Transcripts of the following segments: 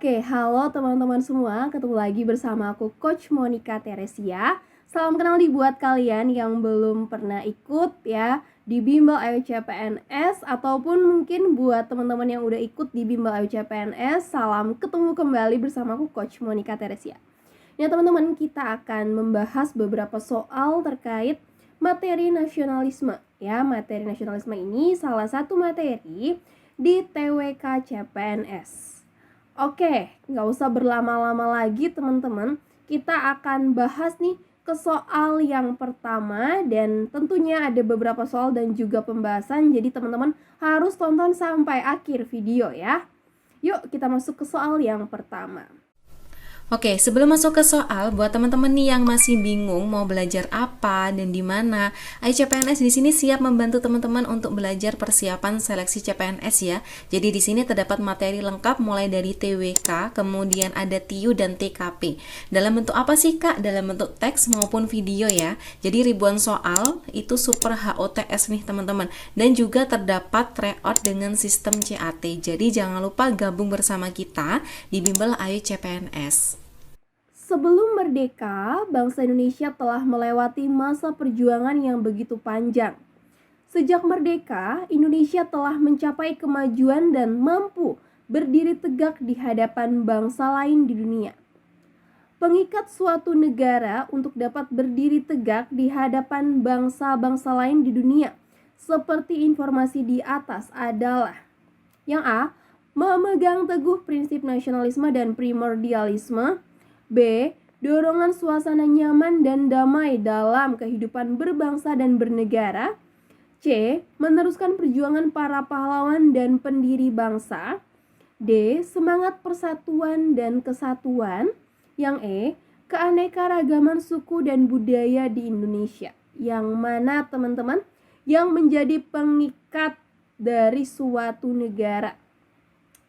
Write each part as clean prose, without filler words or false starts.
Oke, halo teman-teman semua, ketemu lagi bersama aku Coach Monica Teresia. Salam kenal nih buat kalian yang belum pernah ikut ya di Bimbel Ayo CPNS, ataupun mungkin buat teman-teman yang udah ikut di Bimbel Ayo CPNS, salam ketemu kembali bersama aku Coach Monica Teresia. Ya teman-teman, kita akan membahas beberapa soal terkait materi nasionalisme. Ya, materi nasionalisme ini salah satu materi di TWK CPNS. Oke, nggak usah berlama-lama lagi teman-teman. Kita akan bahas nih ke soal yang pertama, dan tentunya ada beberapa soal dan juga pembahasan. Jadi teman-teman harus tonton sampai akhir video ya. Yuk kita masuk ke soal yang pertama. Oke, sebelum masuk ke soal, buat teman-teman nih yang masih bingung mau belajar apa dan di mana, CPNS di sini siap membantu teman-teman untuk belajar persiapan seleksi CPNS ya. Jadi di sini terdapat materi lengkap mulai dari TWK, kemudian ada TIU dan TKP. Dalam bentuk apa sih Kak? Dalam bentuk teks maupun video ya. Jadi ribuan soal itu super HOTS nih teman-teman. Dan juga terdapat tryout dengan sistem CAT. Jadi jangan lupa gabung bersama kita di Bimbel Ayo CPNS. Sebelum merdeka, bangsa Indonesia telah melewati masa perjuangan yang begitu panjang. Sejak merdeka, Indonesia telah mencapai kemajuan dan mampu berdiri tegak di hadapan bangsa lain di dunia. Pengikat suatu negara untuk dapat berdiri tegak di hadapan bangsa-bangsa lain di dunia, seperti informasi di atas adalah: yang A, memegang teguh prinsip nasionalisme dan primordialisme. B, dorongan suasana nyaman dan damai dalam kehidupan berbangsa dan bernegara. C, meneruskan perjuangan para pahlawan dan pendiri bangsa. D, semangat persatuan dan kesatuan. Yang E, keanekaragaman suku dan budaya di Indonesia. Yang mana teman-teman yang menjadi pengikat dari suatu negara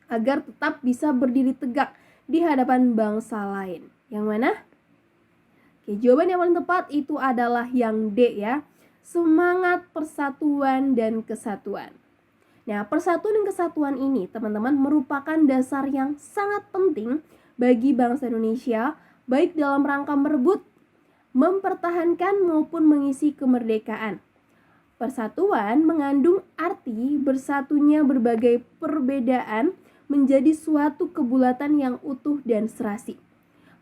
agar tetap bisa berdiri tegak di hadapan bangsa lain. Yang mana? Oke, jawaban yang paling tepat itu adalah yang D ya. Semangat persatuan dan kesatuan. Nah, persatuan dan kesatuan ini teman-teman merupakan dasar yang sangat penting bagi bangsa Indonesia, baik dalam rangka merebut, mempertahankan maupun mengisi kemerdekaan. Persatuan mengandung arti bersatunya berbagai perbedaan menjadi suatu kebulatan yang utuh dan serasi.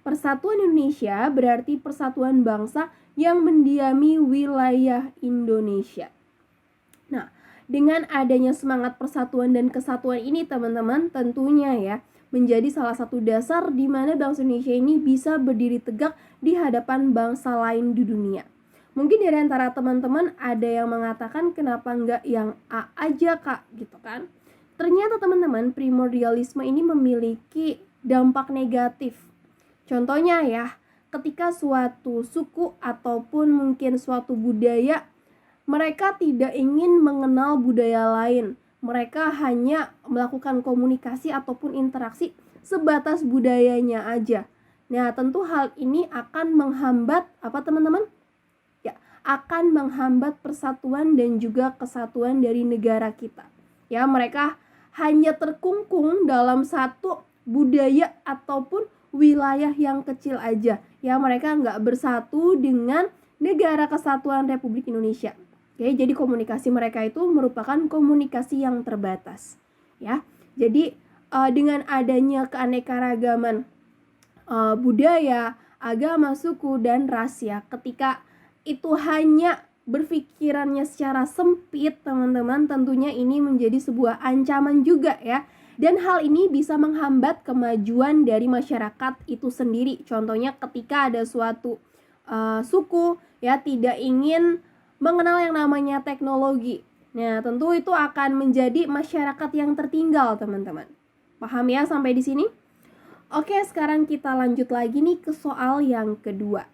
Persatuan Indonesia berarti persatuan bangsa yang mendiami wilayah Indonesia. Nah, dengan adanya semangat persatuan dan kesatuan ini teman-teman, tentunya ya menjadi salah satu dasar di mana bangsa Indonesia ini bisa berdiri tegak di hadapan bangsa lain di dunia. Mungkin dari antara teman-teman ada yang mengatakan kenapa enggak yang A aja Kak gitu kan. Ternyata teman-teman, primordialisme ini memiliki dampak negatif. Contohnya ya, ketika suatu suku ataupun mungkin suatu budaya, mereka tidak ingin mengenal budaya lain. Mereka hanya melakukan komunikasi ataupun interaksi sebatas budayanya aja. Nah, tentu hal ini akan menghambat apa teman-teman? Ya, akan menghambat persatuan dan juga kesatuan dari negara kita. Ya, mereka hanya terkungkung dalam satu budaya ataupun wilayah yang kecil aja. Ya, mereka nggak bersatu dengan negara kesatuan Republik Indonesia. Oke, jadi komunikasi mereka itu merupakan komunikasi yang terbatas. Ya, jadi dengan adanya keanekaragaman budaya, agama, suku, dan ras ya, ketika itu hanya berpikirannya secara sempit teman-teman, tentunya ini menjadi sebuah ancaman juga ya. Dan hal ini bisa menghambat kemajuan dari masyarakat itu sendiri. Contohnya ketika ada suatu suku ya tidak ingin mengenal yang namanya teknologi. Nah, tentu itu akan menjadi masyarakat yang tertinggal teman-teman. Paham ya sampai di sini? Oke, sekarang kita lanjut lagi nih ke soal yang kedua.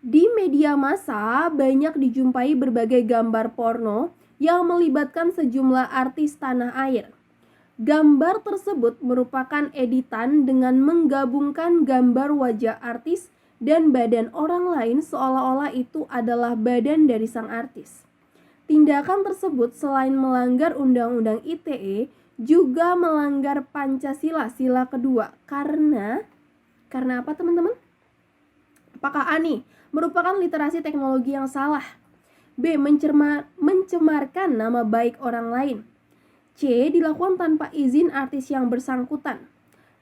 Di media massa banyak dijumpai berbagai gambar porno yang melibatkan sejumlah artis tanah air. Gambar tersebut merupakan editan dengan menggabungkan gambar wajah artis dan badan orang lain seolah-olah itu adalah badan dari sang artis. Tindakan tersebut selain melanggar Undang-Undang ITE juga melanggar Pancasila, sila kedua. Karena apa teman-teman? Apakah A nih, merupakan literasi teknologi yang salah? B, mencemarkan nama baik orang lain. C, dilakukan tanpa izin artis yang bersangkutan.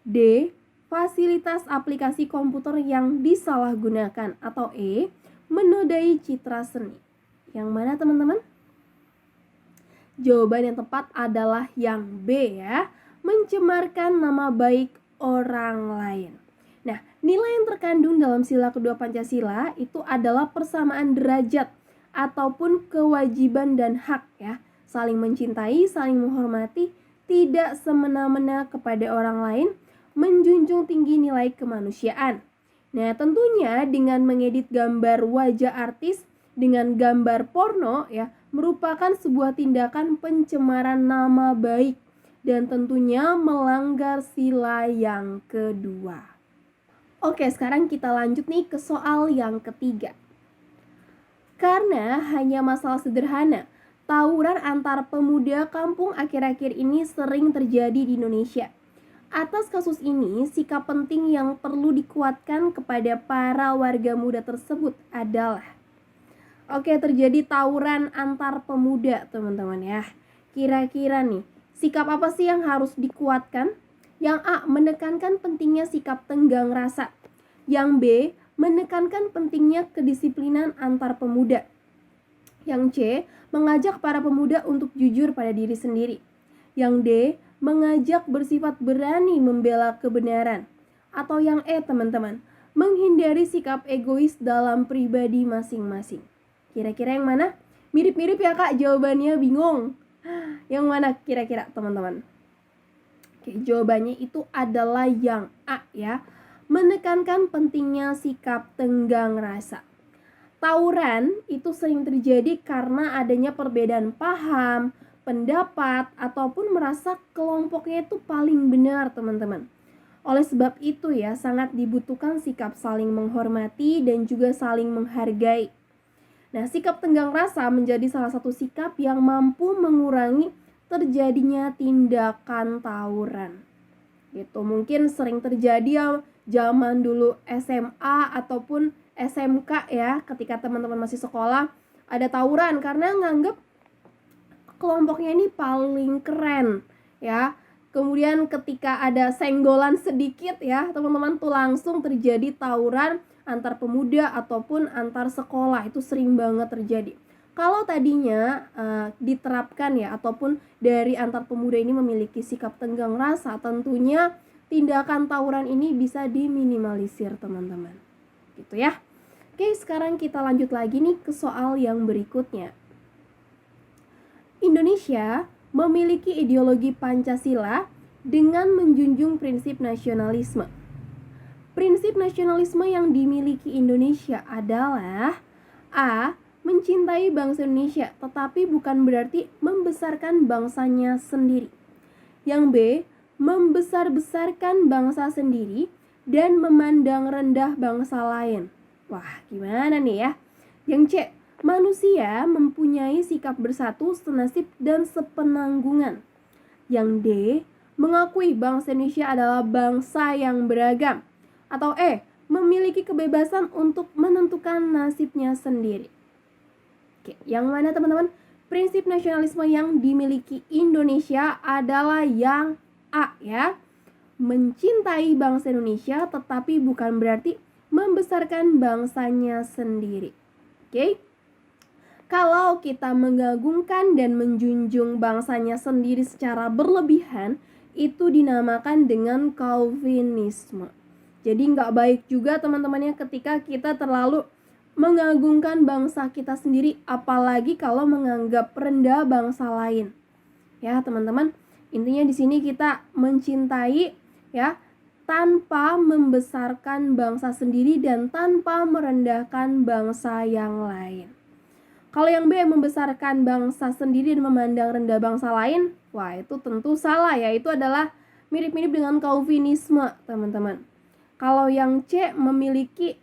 D, fasilitas aplikasi komputer yang disalahgunakan. Atau E, menodai citra seni. Yang mana teman-teman? Jawaban yang tepat adalah yang B ya, mencemarkan nama baik orang lain. Nah, nilai yang terkandung dalam sila kedua Pancasila itu adalah persamaan derajat ataupun kewajiban dan hak ya, saling mencintai, saling menghormati, tidak semena-mena kepada orang lain, menjunjung tinggi nilai kemanusiaan. Nah, tentunya dengan mengedit gambar wajah artis dengan gambar porno ya, merupakan sebuah tindakan pencemaran nama baik dan tentunya melanggar sila yang kedua. Oke, sekarang kita lanjut nih ke soal yang ketiga. Karena hanya masalah sederhana, tawuran antar pemuda kampung akhir-akhir ini sering terjadi di Indonesia. Atas kasus ini, sikap penting yang perlu dikuatkan kepada para warga muda tersebut adalah terjadi tawuran antar pemuda, teman-teman ya. Kira-kira nih, sikap apa sih yang harus dikuatkan? Yang A, menekankan pentingnya sikap tenggang rasa. Yang B, menekankan pentingnya kedisiplinan antar pemuda. Yang C, mengajak para pemuda untuk jujur pada diri sendiri. Yang D, mengajak bersifat berani membela kebenaran. Atau yang E, teman-teman, menghindari sikap egois dalam pribadi masing-masing. Kira-kira yang mana? Mirip-mirip ya Kak, jawabannya bingung. Yang mana kira-kira teman-teman? Oke, jawabannya itu adalah yang A ya, menekankan pentingnya sikap tenggang rasa. Tawuran itu sering terjadi karena adanya perbedaan paham, pendapat, ataupun merasa kelompoknya itu paling benar, teman-teman. Oleh sebab itu ya, sangat dibutuhkan sikap saling menghormati dan juga saling menghargai. Nah, sikap tenggang rasa menjadi salah satu sikap yang mampu mengurangi terjadinya tindakan tawuran. Gitu, mungkin sering terjadi ya zaman dulu SMA ataupun SMK ya, ketika teman-teman masih sekolah ada tawuran karena nganggep kelompoknya ini paling keren ya. Kemudian ketika ada senggolan sedikit ya, teman-teman tuh langsung terjadi tawuran antar pemuda ataupun antar sekolah, itu sering banget terjadi. Kalau tadinya diterapkan ya, ataupun dari antar pemuda ini memiliki sikap tenggang rasa, tentunya tindakan tawuran ini bisa diminimalisir, teman-teman. Gitu ya. Oke, sekarang kita lanjut lagi nih ke soal yang berikutnya. Indonesia memiliki ideologi Pancasila dengan menjunjung prinsip nasionalisme. Prinsip nasionalisme yang dimiliki Indonesia adalah A, mencintai bangsa Indonesia, tetapi bukan berarti membesarkan bangsanya sendiri. Yang B, membesar-besarkan bangsa sendiri dan memandang rendah bangsa lain. Wah, gimana nih ya? Yang C, manusia mempunyai sikap bersatu, senasib, dan sepenanggungan. Yang D, mengakui bangsa Indonesia adalah bangsa yang beragam. Atau E, memiliki kebebasan untuk menentukan nasibnya sendiri. Oke, yang mana teman-teman? Prinsip nasionalisme yang dimiliki Indonesia adalah yang A ya. Mencintai bangsa Indonesia tetapi bukan berarti membesarkan bangsanya sendiri. Oke? Kalau kita mengagungkan dan menjunjung bangsanya sendiri secara berlebihan, itu dinamakan dengan Calvinisme. Jadi nggak baik juga teman-temannya ketika kita terlalu mengagungkan bangsa kita sendiri, apalagi kalau menganggap rendah bangsa lain. Ya teman-teman, intinya di sini kita mencintai ya, tanpa membesarkan bangsa sendiri dan tanpa merendahkan bangsa yang lain. Kalau yang B, membesarkan bangsa sendiri dan memandang rendah bangsa lain, wah itu tentu salah ya, itu adalah mirip-mirip dengan Calvinisme teman-teman. Kalau yang C, memiliki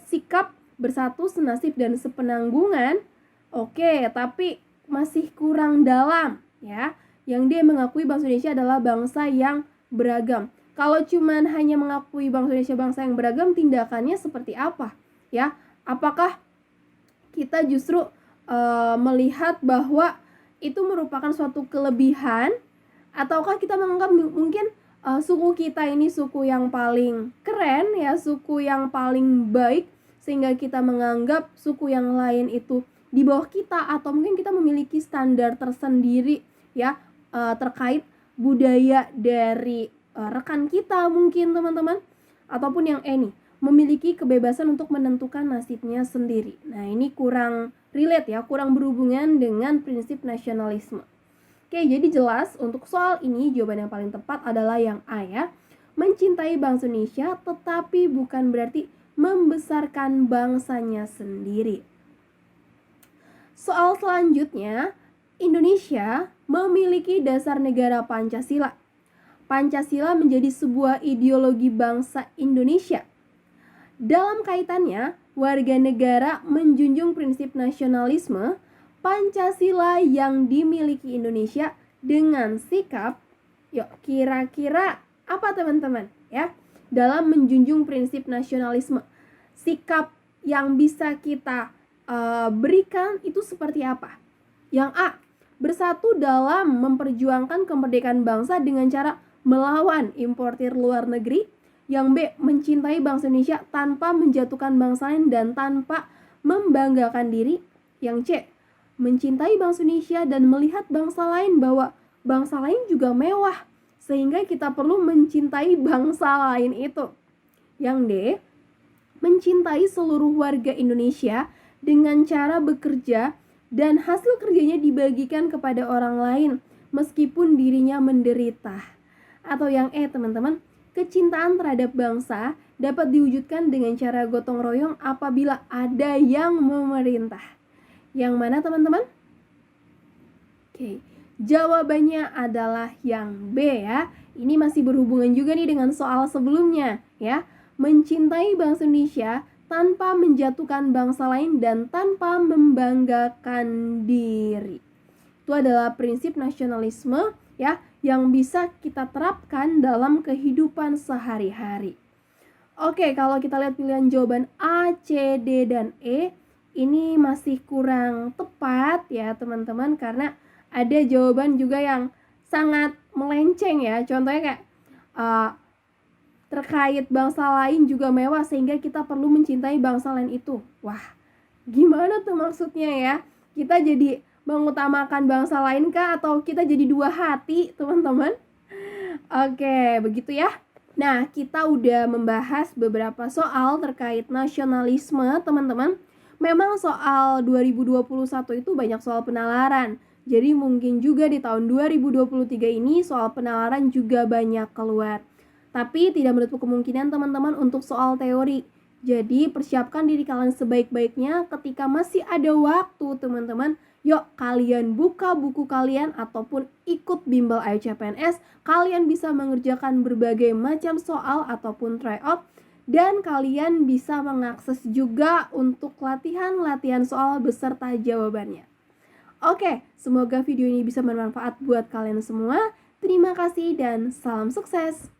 sikap bersatu, senasib, dan sepenanggungan, oke, tapi masih kurang dalam ya. Yang D, mengakui bangsa Indonesia adalah bangsa yang beragam. Kalau cuman hanya mengakui bangsa Indonesia bangsa yang beragam, tindakannya seperti apa? Ya, apakah kita justru melihat bahwa itu merupakan suatu kelebihan, ataukah kita menganggap mungkin suku kita ini suku yang paling keren ya, suku yang paling baik, sehingga kita menganggap suku yang lain itu di bawah kita, atau mungkin kita memiliki standar tersendiri ya terkait budaya dari rekan kita mungkin teman-teman. Ataupun yang E nih, memiliki kebebasan untuk menentukan nasibnya sendiri. Nah, ini kurang relate ya, kurang berhubungan dengan prinsip nasionalisme. Oke, jadi jelas untuk soal ini jawaban yang paling tepat adalah yang A ya. Mencintai bangsa Indonesia tetapi bukan berarti membesarkan bangsanya sendiri. Soal selanjutnya, Indonesia memiliki dasar negara Pancasila. Pancasila menjadi sebuah ideologi bangsa Indonesia. Dalam kaitannya, warga negara menjunjung prinsip nasionalisme, Pancasila yang dimiliki Indonesia dengan sikap, yuk kira-kira apa teman-teman ya? Dalam menjunjung prinsip nasionalisme, sikap yang bisa kita berikan itu seperti apa? Yang A, bersatu dalam memperjuangkan kemerdekaan bangsa dengan cara melawan importir luar negeri. Yang B, mencintai bangsa Indonesia tanpa menjatuhkan bangsa lain dan tanpa membanggakan diri. Yang C, mencintai bangsa Indonesia dan melihat bangsa lain bahwa bangsa lain juga mewah, sehingga kita perlu mencintai bangsa lain itu. Yang D, mencintai seluruh warga Indonesia dengan cara bekerja dan hasil kerjanya dibagikan kepada orang lain meskipun dirinya menderita. Atau yang E teman-teman, kecintaan terhadap bangsa dapat diwujudkan dengan cara gotong royong apabila ada yang memerintah. Yang mana teman-teman? Oke, jawabannya adalah yang B ya. Ini masih berhubungan juga nih dengan soal sebelumnya ya. Mencintai bangsa Indonesia tanpa menjatuhkan bangsa lain dan tanpa membanggakan diri. Itu adalah prinsip nasionalisme ya, yang bisa kita terapkan dalam kehidupan sehari-hari. Oke, kalau kita lihat pilihan jawaban A, C, D, dan E, ini masih kurang tepat ya teman-teman, karena ada jawaban juga yang sangat melenceng ya. Contohnya kayak terkait bangsa lain juga mewah sehingga kita perlu mencintai bangsa lain itu. Wah, gimana tuh maksudnya ya? Kita jadi mengutamakan bangsa lain kah, atau kita jadi dua hati teman-teman? Oke, begitu ya. Nah, kita udah membahas beberapa soal terkait nasionalisme teman-teman. Memang soal 2021 itu banyak soal penalaran. Jadi mungkin juga di tahun 2023 ini soal penalaran juga banyak keluar. Tapi tidak menutup kemungkinan teman-teman untuk soal teori. Jadi persiapkan diri kalian sebaik-baiknya ketika masih ada waktu teman-teman. Yuk kalian buka buku kalian ataupun ikut bimbel Ayo CPNS. Kalian bisa mengerjakan berbagai macam soal ataupun tryout. Dan kalian bisa mengakses juga untuk latihan-latihan soal beserta jawabannya. Oke, semoga video ini bisa bermanfaat buat kalian semua. Terima kasih dan salam sukses.